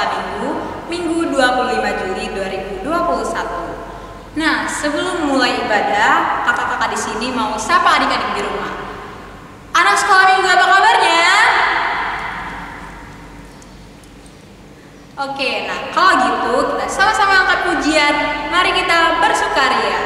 Minggu, Minggu 25 Juli 2021. Nah, sebelum mulai ibadah, kakak-kakak di sini mau sapa adik-adik di rumah. Anak sekolah Minggu, apa kabarnya? Oke, nah kalau gitu kita sama-sama angkat pujian. Mari kita bersukaria.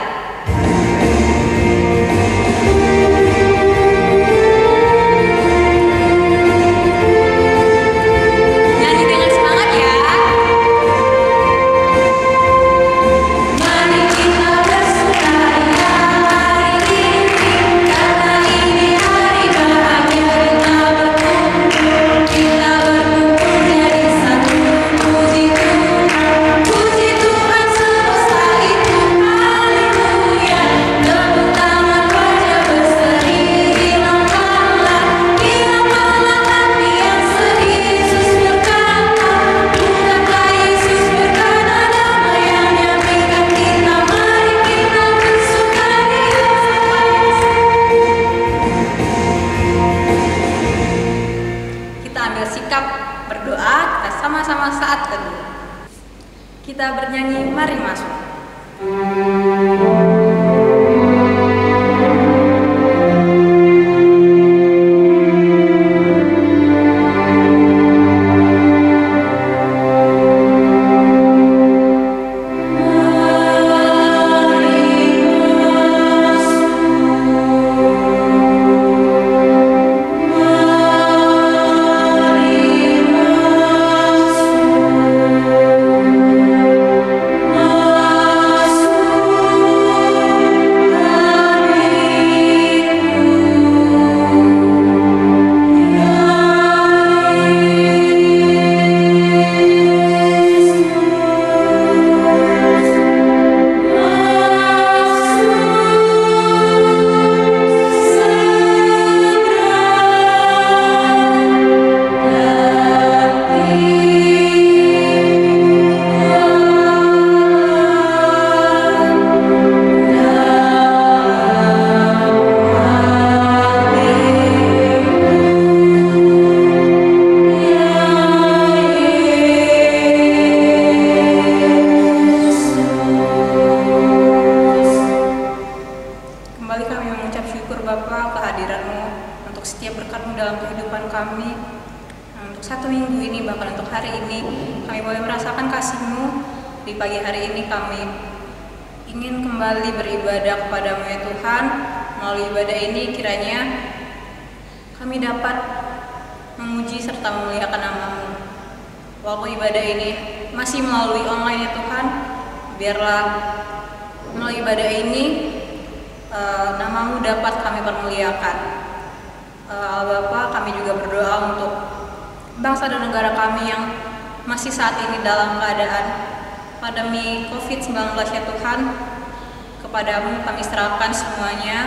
Kita bernyanyi, mari masuk. Di pagi hari ini kami ingin kembali beribadah kepadamu ya Tuhan. Melalui ibadah ini kiranya kami dapat memuji serta memuliakan nama-Mu. Walaupun ibadah ini masih melalui online ya Tuhan, biarlah melalui ibadah ini nama-Mu dapat kami permuliakan. Bapa, kami juga berdoa untuk bangsa dan negara kami yang masih saat ini dalam keadaan pandemi COVID-19 ya Tuhan. Kepadamu kami serahkan semuanya.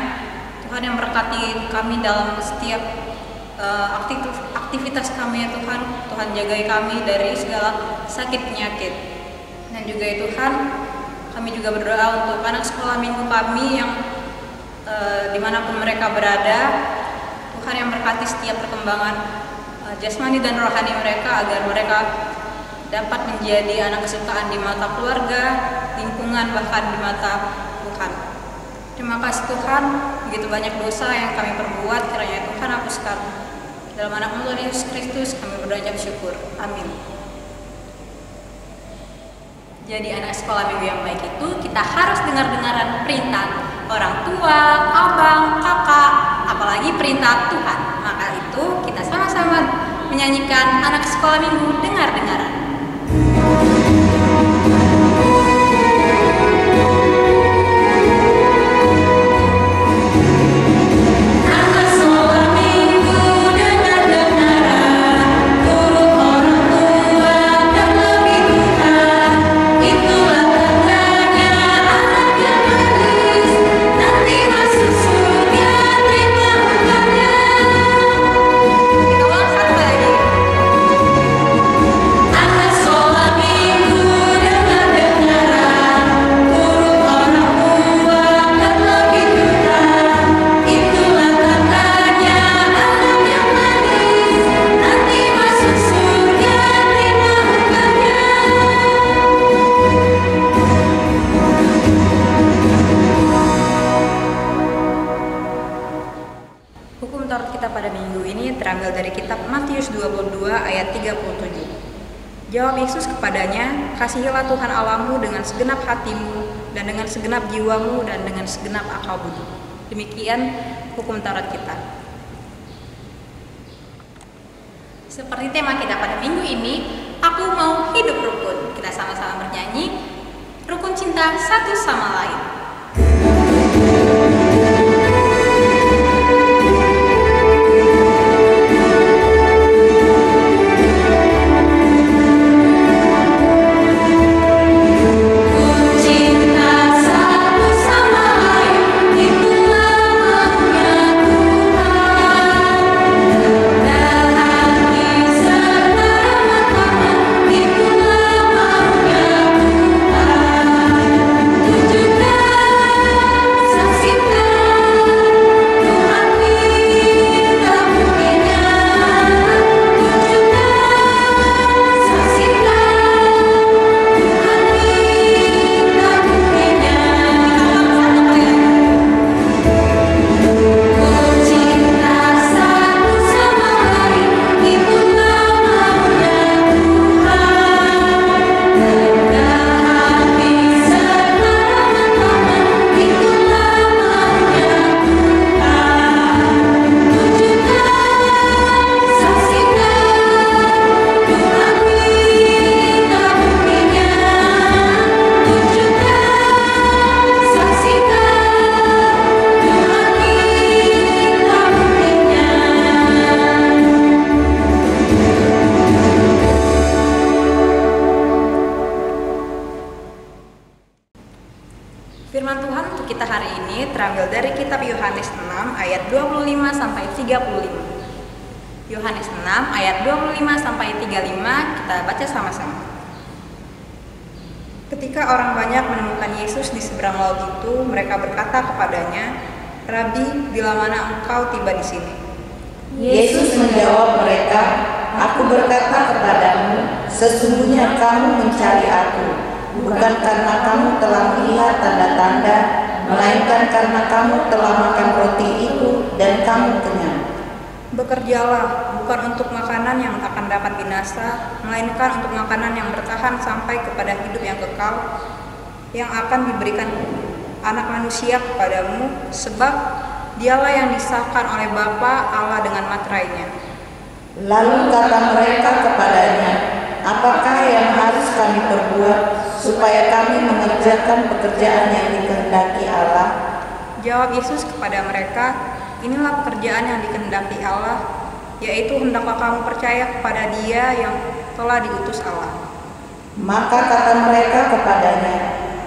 Tuhan yang berkati kami dalam setiap aktivitas kami ya Tuhan. Tuhan jagai kami dari segala sakit penyakit. Dan juga ya Tuhan, kami juga berdoa untuk anak sekolah minggu kami yang dimanapun mereka berada. Tuhan yang berkati setiap perkembangan jasmani dan rohani mereka, agar mereka dapat menjadi anak kesukaan di mata keluarga, lingkungan, bahkan di mata Tuhan. Terima kasih Tuhan, begitu banyak dosa yang kami perbuat, kiranya Tuhan hapuskan. Dalam anak-Mu Tuhan Yesus Kristus kami berdoa dan bersyukur. Amin. Jadi anak sekolah minggu yang baik itu kita harus dengar-dengaran perintah orang tua, abang, kakak, apalagi perintah Tuhan. Maka itu kita sama-sama menyanyikan anak sekolah minggu dengar-dengaran. Kita ulang satu lagi. dari kitab Matius 22 ayat 37. Jawab Yesus kepadanya, "Kasihilah Tuhan Allahmu dengan segenap hatimu dan dengan segenap jiwamu dan dengan segenap akal budi." Demikian hukum Taurat kita. Seperti tema kita pada minggu ini, aku mau hidup rukun. Kita sama-sama bernyanyi rukun cinta satu sama lain. Firman Tuhan untuk kita hari ini terambil dari kitab Yohanes 6 ayat 25 sampai 35. Yohanes 6 ayat 25 sampai 35 kita baca sama-sama. Ketika orang banyak menemukan Yesus di seberang laut itu, mereka berkata kepadanya, "Rabi, bila mana engkau tiba di sini?" Yesus menjawab mereka, "Aku berkata kepadamu, sesungguhnya kamu mencari aku, bukan karena kamu telah melihat tanda-tanda, melainkan karena kamu telah makan roti itu dan kamu kenyang. Bekerjalah, bukan untuk makanan yang akan dapat binasa, melainkan untuk makanan yang bertahan sampai kepada hidup yang kekal, yang akan diberikan Anak Manusia kepadamu, sebab Dialah yang disahkan oleh Bapa Allah dengan materainya." Lalu kata mereka kepadanya, "Apakah yang harus kami perbuat supaya kami mengerjakan pekerjaan yang dikehendaki Allah?" Jawab Yesus kepada mereka, "Inilah pekerjaan yang dikehendaki Allah, yaitu hendaklah kamu percaya kepada Dia yang telah diutus Allah." Maka kata mereka kepadanya,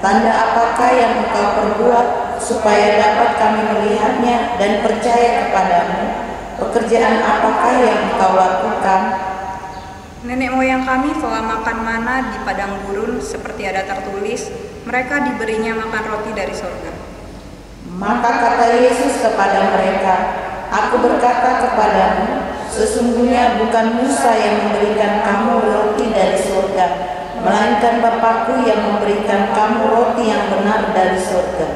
"Tanda apakah yang engkau perbuat supaya dapat kami melihatnya dan percaya kepadamu? Pekerjaan apakah yang engkau lakukan?" "Nenek moyang kami telah makan mana di padang gurun, seperti ada tertulis, mereka diberinya makan roti dari surga." Maka kata Yesus kepada mereka, "Aku berkata kepadamu, sesungguhnya bukan Musa yang memberikan kamu roti dari surga, melainkan Bapa-Ku yang memberikan kamu roti yang benar dari surga.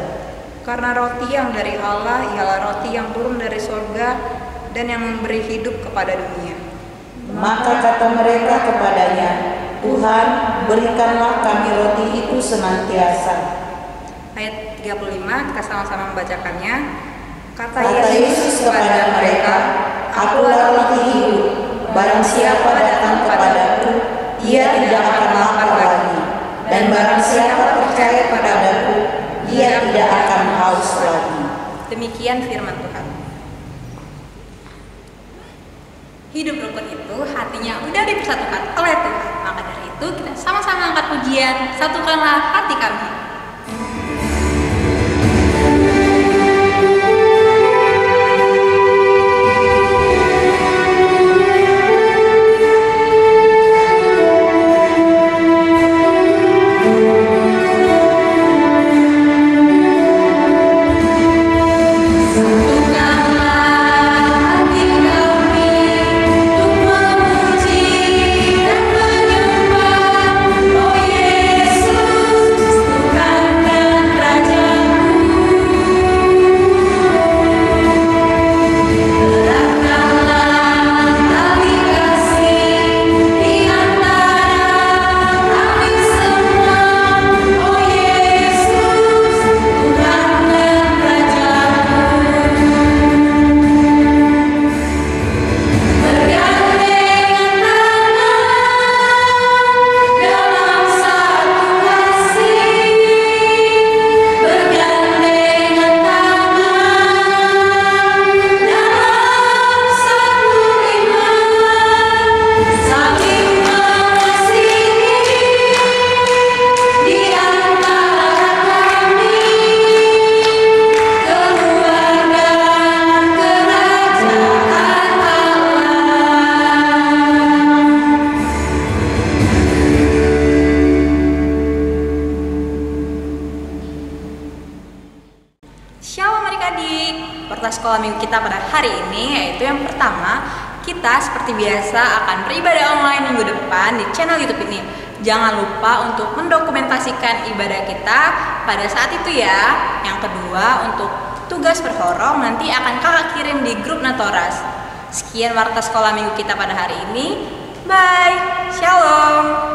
Karena roti yang dari Allah ialah roti yang turun dari surga dan yang memberi hidup kepada dunia." Maka kata mereka kepadanya, "Tuhan, berikanlah kami roti itu senantiasa." Ayat 35 kita sama-sama membacakannya. Kata Yesus kepada mereka, "Akulah roti hidup. Barang siapa datang kepadaku, ia tidak akan lapar lagi. Dan barang siapa percaya kepadaku, ia tidak akan haus lagi." Demikian firman Tuhan. Hidup rukun itu hatinya udah dipersatukan oleh Tuhan. Maka dari itu kita sama-sama angkat pujian, satukanlah hati kami. Tuhan sekolah minggu kita pada hari ini, yaitu yang pertama, kita seperti biasa akan beribadah online minggu depan di channel YouTube ini. Jangan lupa untuk mendokumentasikan ibadah kita pada saat itu ya. Yang kedua, untuk tugas berhorong nanti akan kakak kirim di grup Natoras. Sekian warta sekolah minggu kita pada hari ini. Bye, shalom.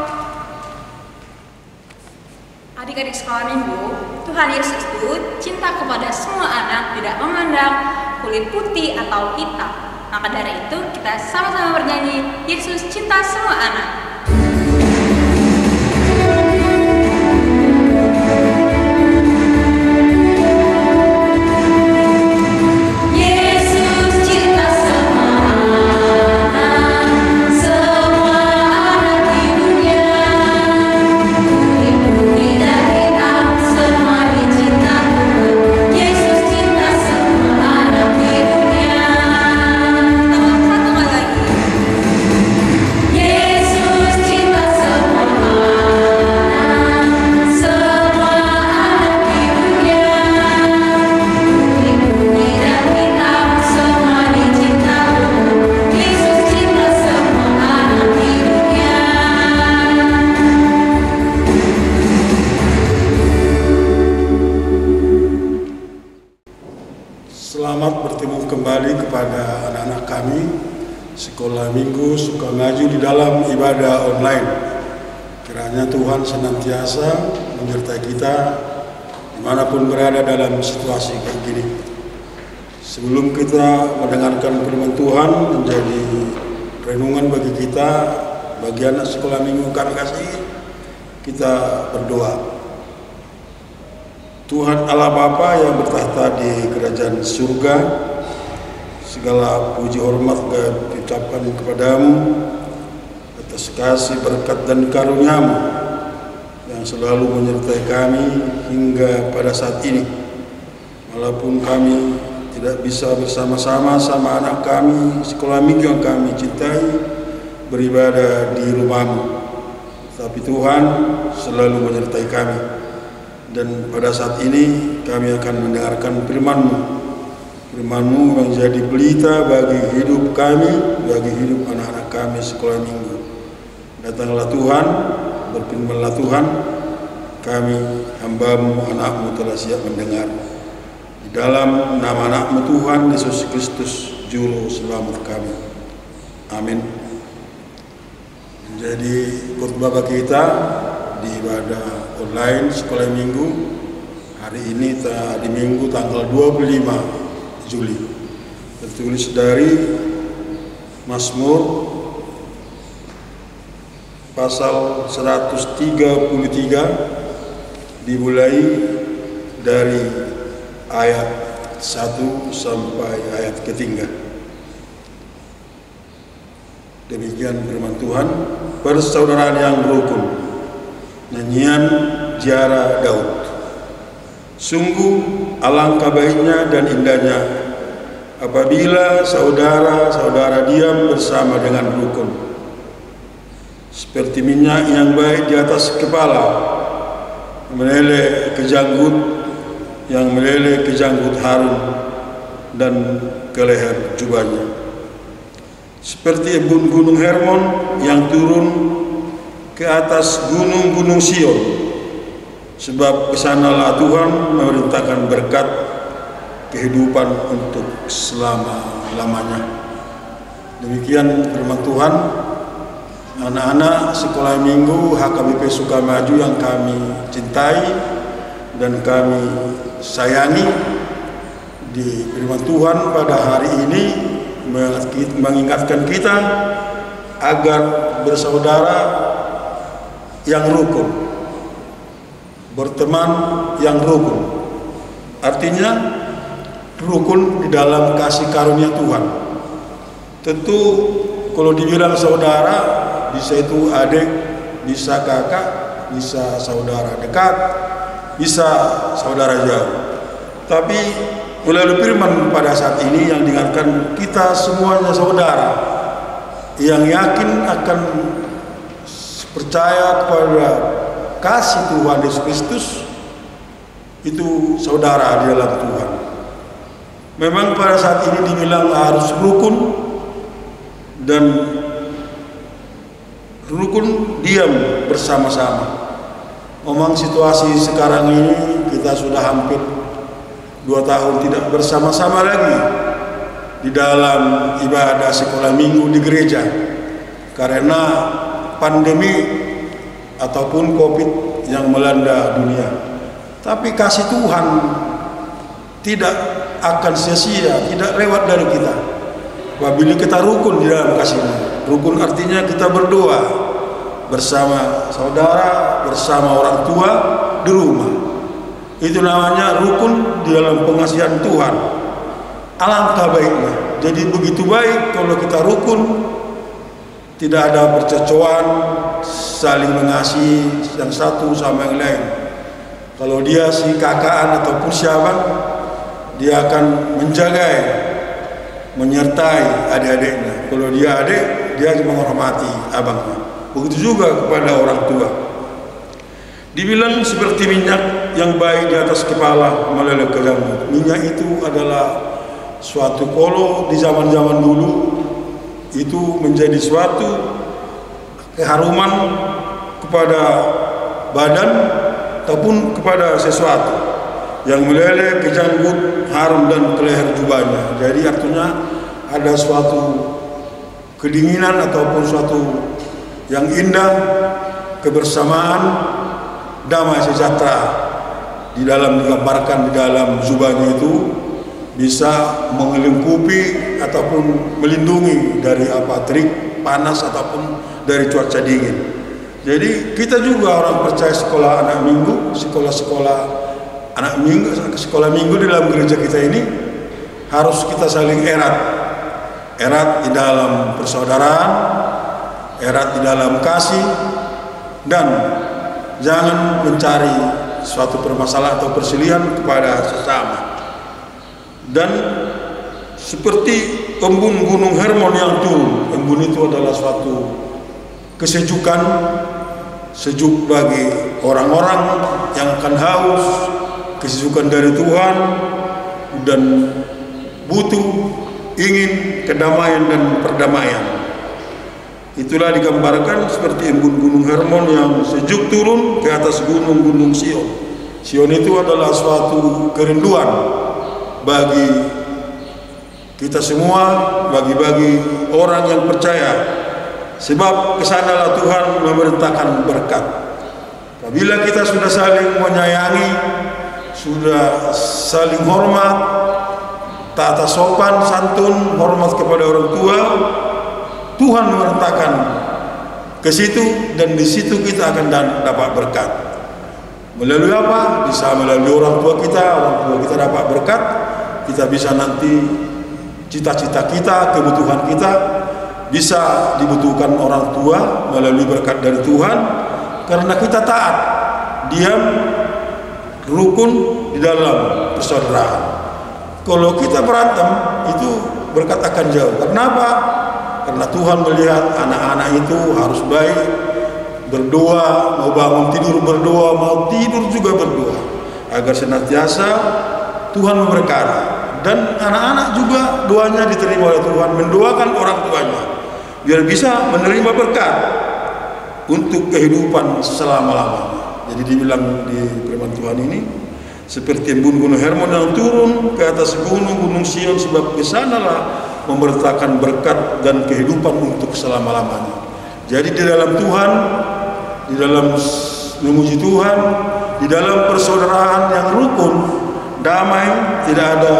Adik-adik sekolah minggu, Tuhan Yesus itu cinta kepada semua anak, tidak memandang kulit putih atau hitam. Maka dari itu kita sama-sama bernyanyi, Yesus cinta semua anak. Selamat bertemu kembali kepada anak-anak kami Sekolah Minggu Sukamaju di dalam ibadah online. Kiranya Tuhan senantiasa menyertai kita dimanapun berada dalam situasi kayak gini. Sebelum kita mendengarkan firman Tuhan menjadi renungan bagi kita, bagi anak Sekolah Minggu kami kasih, kita berdoa. Tuhan Allah Bapa yang bertahta di kerajaan surga, segala puji hormat diucapkan kepadamu atas kasih, berkat dan karunia-Mu yang selalu menyertai kami hingga pada saat ini. Walaupun kami tidak bisa bersama-sama sama anak kami Sekolah Minggu yang kami cintai beribadah di rumah-Mu, tapi Tuhan selalu menyertai kami. Dan pada saat ini kami akan mendengarkan firman-Mu. Firman-Mu menjadi pelita bagi hidup kami, bagi hidup anak-anak kami Sekolah Minggu. Datanglah Tuhan, berfirmanlah Tuhan, kami hamba-Mu, anak-Mu telah siap mendengar. Di dalam nama anak-Mu Tuhan Yesus Kristus, Juru Selamat kami. Amin. Menjadi khotbah bagi kita di ibadah online Sekolah Minggu hari ini di Minggu tanggal 25 Juli, tertulis dari Mazmur pasal 133 dimulai dari ayat 1 sampai ayat ketiga. Demikian firman Tuhan. Persaudaraan yang rukun. Nyanyian Ziarah Daud. Sungguh alangkah baiknya dan indahnya apabila saudara-saudara diam bersama dengan rukun. Seperti minyak yang baik di atas kepala, meleleh ke janggut, yang meleleh ke janggut Harun dan ke leher jubahnya. Seperti embun gunung Hermon yang turun ke atas gunung-gunung Sion, sebab kesanalah Tuhan memerintahkan berkat kehidupan untuk selama-lamanya. Demikian firman Tuhan. Anak-anak Sekolah Minggu HKBP Sukamaju yang kami cintai dan kami sayangi, di firman Tuhan pada hari ini mengingatkan kita agar bersaudara yang rukun, berteman yang rukun. Artinya rukun di dalam kasih karunia Tuhan. Tentu kalau dibilang saudara, bisa itu adik, bisa kakak, bisa saudara dekat, bisa saudara jauh. Tapi melalui firman pada saat ini yang diingatkan kita semuanya saudara, yang yakin akan percaya kepada kasih Tuhan Yesus Kristus, itu saudara di dalam Tuhan. Memang pada saat ini dibilang harus rukun dan rukun diam bersama-sama. Memang situasi sekarang ini kita sudah hampir 2 tahun tidak bersama-sama lagi di dalam ibadah sekolah minggu di gereja karena pandemi ataupun COVID yang melanda dunia. Tapi kasih Tuhan tidak akan sia-sia, tidak lewat dari kita. Apabila kita rukun di dalam kasih-Nya. Rukun artinya kita berdoa bersama saudara, bersama orang tua di rumah. Itu namanya rukun di dalam pengasihan Tuhan. Alangkah baiknya. Jadi begitu baik kalau kita rukun, tidak ada percecoan, saling mengasihi yang satu sama yang lain. Kalau dia si kakaan ataupun siapa, dia akan menjaga, menyertai adik-adiknya. Kalau dia adik, dia menghormati abangnya. Begitu juga kepada orang tua. Dibilang seperti minyak yang baik di atas kepala meleleh ke janggut. Minyak itu adalah suatu kolo di zaman-zaman dulu, itu menjadi suatu keharuman kepada badan ataupun kepada sesuatu yang meleleh ke janggut, harum dan ke leher jubahnya. Jadi artinya ada suatu kedinginan ataupun suatu yang indah, kebersamaan, damai sejahtera di dalam digambarkan di dalam jubahnya itu bisa melingkupi ataupun melindungi dari terik panas ataupun dari cuaca dingin. Jadi kita juga orang percaya sekolah anak minggu, sekolah anak minggu, sekolah minggu di dalam gereja kita ini harus kita saling erat di dalam persaudaraan, erat di dalam kasih, dan jangan mencari suatu permasalahan atau perselisihan kepada sesama. Dan seperti embun Gunung Hermon yang turun, embun itu adalah suatu kesejukan, sejuk bagi orang-orang yang akan haus, kesejukan dari Tuhan dan butuh, ingin kedamaian dan perdamaian. Itulah digambarkan seperti embun Gunung Hermon yang sejuk turun ke atas gunung-gunung Sion. Sion itu adalah suatu kerinduan bagi kita semua, bagi orang yang percaya. Sebab kesanalah Tuhan memerintahkan berkat. Apabila kita sudah saling menyayangi, sudah saling hormat, tata sopan, santun, hormat kepada orang tua, Tuhan memerintahkan ke situ, dan di situ kita akan dapat berkat. Melalui apa? Bisa melalui orang tua kita dapat berkat. Kita bisa nanti cita-cita kita, kebutuhan kita bisa dibutuhkan orang tua melalui berkat dari Tuhan, karena kita taat, diam, rukun di dalam persaudaraan. Kalau kita berantem, itu berkat akan jauh. Kenapa? Karena Tuhan melihat anak-anak itu harus baik, berdoa, mau bangun tidur berdoa, mau tidur juga berdoa, agar senantiasa Tuhan memberkati. Dan anak-anak juga doanya diterima oleh Tuhan, mendoakan orang tuanya biar bisa menerima berkat untuk kehidupan selama-lamanya. Jadi dibilang di firman Tuhan ini seperti embun Gunung Hermon yang turun ke atas gunung-gunung Sion, sebab kesanalah memberitakan berkat dan kehidupan untuk selama-lamanya. Jadi di dalam Tuhan, di dalam memuji Tuhan, di dalam persaudaraan yang rukun, damai, tidak ada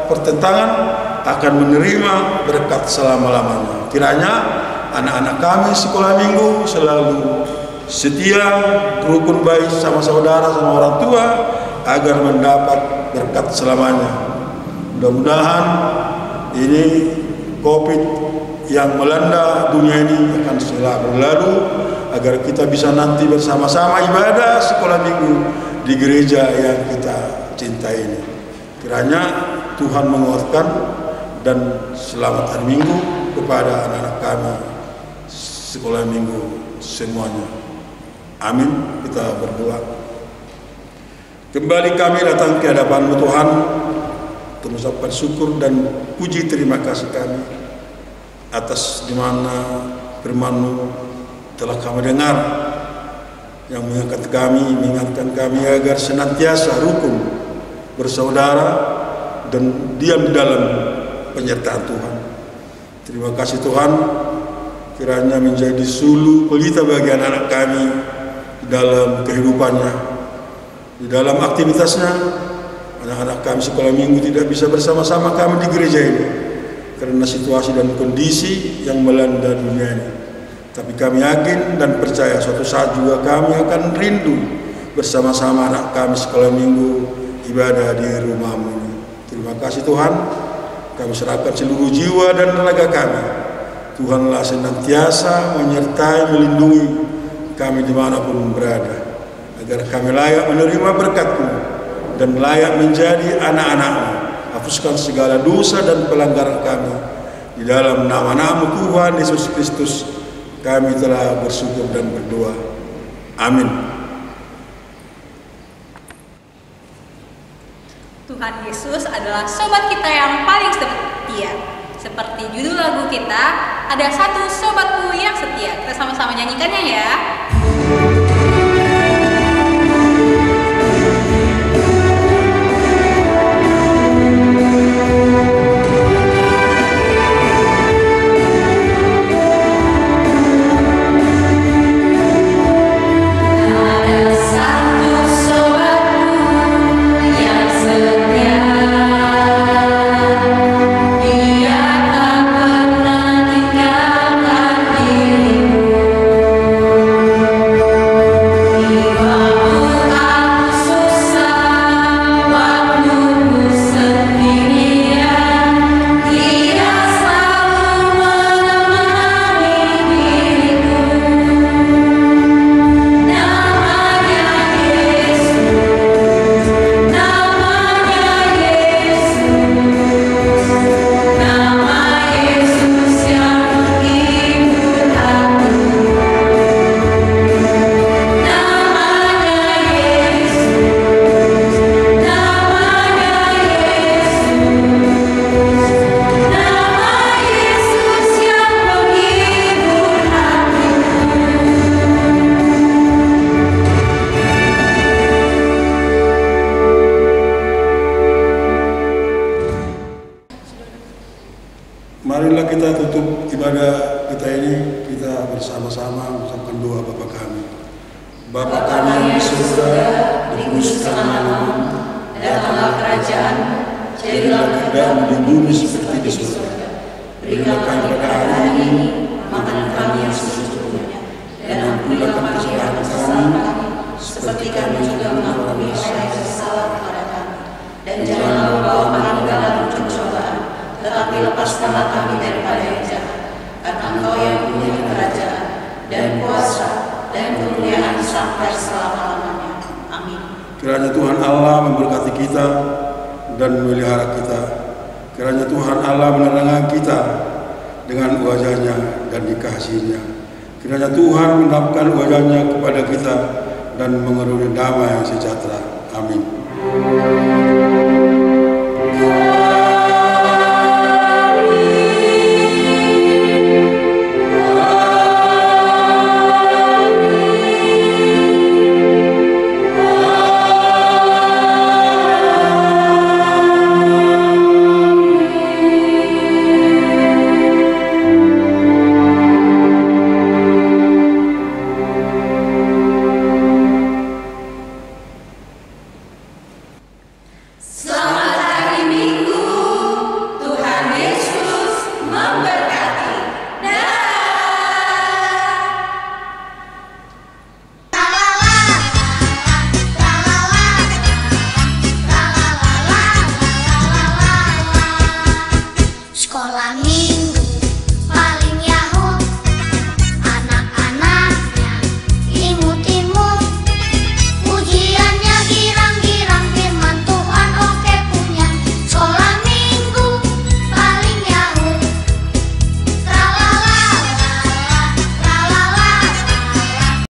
pertentangan, akan menerima berkat selama-lamanya. Kiranya anak-anak kami sekolah minggu selalu setia, rukun baik sama saudara, sama orang tua, agar mendapat berkat selamanya. Mudah-mudahan ini COVID yang melanda dunia ini akan segera berlalu, agar kita bisa nanti bersama-sama ibadah sekolah minggu di gereja yang kita cintai ini. Kiranya Tuhan menguatkan dan selamat hari Minggu kepada anak-anak kami sekolah minggu semuanya. Amin. Kita berdoa. Kembali kami datang ke hadapan-Mu Tuhan, mengucapkan syukur dan puji terima kasih kami atas di mana firman-Mu telah kami dengar, yang mengingatkan kami agar senantiasa rukun, bersaudara, dan diam di dalam penyertaan Tuhan. Terima kasih Tuhan, kiranya menjadi sulu pelita bagi anak-anak kami di dalam kehidupannya, di dalam aktivitasnya. Anak-anak kami sekolah minggu tidak bisa bersama-sama kami di gereja ini karena situasi dan kondisi yang melanda dunia ini. Tapi kami yakin dan percaya suatu saat juga kami akan rindu bersama-sama anak kami sekolah minggu ibadah di rumah-Mu ini. Terima kasih Tuhan, kami serahkan seluruh jiwa dan raga kami. Tuhanlah senantiasa menyertai, melindungi kami dimanapun berada, agar kami layak menerima berkat-Mu dan layak menjadi anak-anak-Mu. Hapuskan segala dosa dan pelanggaran kami. Di dalam nama-Mu Tuhan Yesus Kristus kami telah bersyukur dan berdoa. Amin. Tuhan Yesus adalah sobat kita yang paling setia. Seperti judul lagu kita, ada satu sobatku yang setia. Kita sama-sama nyanyikannya ya. Marilah kita tutup ibadah kita ini, kita bersama-sama mengucapkan doa Bapa kami. Bapa kami yang di surga, dikuduskan namamu, datanglah kerajaan-Mu, jadilah kehendak-Mu di bumi seperti di surga. Berilah kami pada hari ini makanan kami yang secukupnya, dan ampunilah kesalahan kami, seperti kami juga mengampuni orang yang bersalah kepada kami. Dan janganlah membawa kami dalam pencobaan, tetapi lepaskanlah kami daripada yang jahat. Karena Engkau yang punya kerajaan dan kuasa dan kemuliaan sampai selama-lamanya. Amin. Kiranya Tuhan Allah memberkati kita dan memelihara kita. Kiranya Tuhan Allah menerangi kita dengan wajah-Nya dan dikasihi-Nya. Kiranya Tuhan menampakkan wajah-Nya kepada kita dan mengeruni damai yang sejahtera. Amin.